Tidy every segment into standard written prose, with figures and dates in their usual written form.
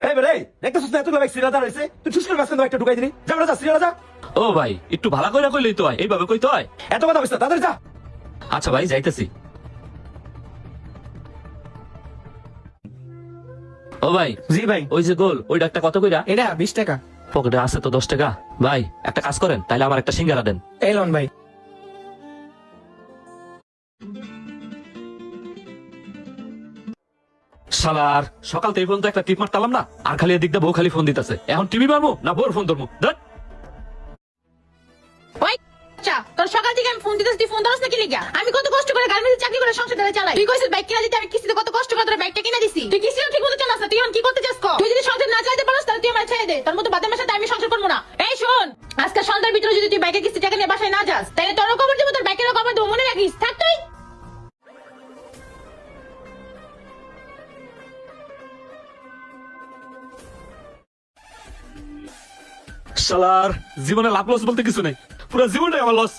এই বেরে দেখতেছিস না এতগুলো বাইক সিরিয়াল রয়েছে, তুই ঠুস করে বাসেন একটা ঢুকাই দিলি। যা বেটা, যা সিরিয়াল যা। ও ভাই একটু ভালো করে কইলেই তো হয়, এইভাবে কইতে হয়? এত কথা বলছিস তাদের যা। আচ্ছা ভাই যাইতেছি। ও ভাই, জি ভাই, ওই যে গোল ওইটা একটা কত কইরা? এটা 20 টাকা। পকেটে আছে তো 10 টাকা। ভাই একটা কাজ করেন, তাইলে আমার একটা সিঙ্গারা দেন। এই লন ভাই। শালার সকাল থেকে ফোন তো একটা টিপ মারতাম না, আর খালি এদিক দিয়ে বউ খালি ফোন দিতেছে। এখন টিভি মারবো না বউর ফোন ধরবো? ওই আচ্ছা, তোর সকাল থেকে আমি ফোন দিতেছি, তুই ফোন ধরছ না কি লিগা? আমি কত কষ্ট করে গার্মেন্টসে চাকরি করে সংসার চালাই। তুই কইছিস বাইক কিনা দিতে, আমি কিস্তিতে কত কষ্ট করে তোর বাইকটা কিনা দিছি। তুই কিস্তিও ঠিক মতো চালাস না, তুই এখন কি করতে চাস? তুই যদি সংসার না চালাতে পারস তাহলে তুই আমার ছেড়ে দে। তোর মতো বাদামের সাথে আমি সংসার করবো না। এই শোন, আজকে সন্ধ্যার ভিতরে যদি তুই বাইকের কিস্তি টাকা নিয়ে বাসায় না যাস, তাহলে তোরও খবর দেবো, তোর বাইকেরও খবর দেবো। মনে রাখিস, থাক তুই। শালার জীবনে লাভ লস বলতে কিছু নেই, পুরো জীবনটাই আমার লস।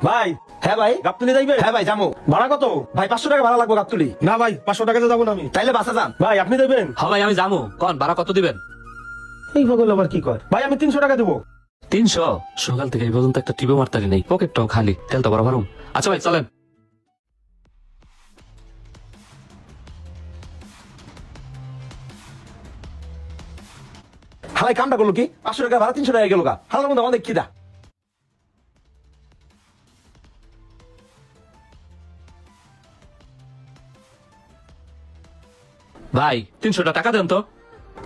ভাই, হ্যাঁ ভাই, গাবতুলি যাইবে? হ্যাঁ ভাই যাবো। ভাড়া কত? ভাই 500 টাকা ভাড়া লাগবে গাবতুলি। না ভাই, 500 টাকাতে যাবো না আমি। তাইলে বাসা যান। ভাই আপনি দেবেন? হ্যাঁ ভাই আমি যাবো। কোন ভাড়া কত দিবেন? এই পাগল আবার কি কয়? ভাই আমি 300 টাকা দেবো। 300? সকাল থেকে এই পর্যন্ত একটা টিভি মারতারি নেই, পকেটটাও খালি, তেল তো বড় ভরুম। আচ্ছা ভাই চলেন। হালাই কামটা করলো কি? 500 টাকা ভাড়া 300 টাকা গেল গা। হালার মধ্যে আমাদের খিদা। ভাই 300 টাকা দেন তো।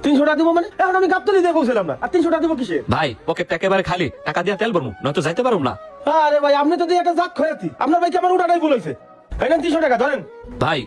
300 টাকা দিব মানে? এখন আমি গাবতলি দিয়ে পৌঁছলাম না, আর 300 টাকা দিব কিসে? ভাই পকেটটা একেবারে খালি, টাকা দিয়ে তেল ভরমু, নয়তো যাইতে পারুম না। আরে ভাই, আপনি তো দিয়ে একটা জাত খয়াতি। আপনার ভাই কি আমার উঠাটাই ভুল হয়েছে? এই নেন 300 টাকা ধরেন। ভাই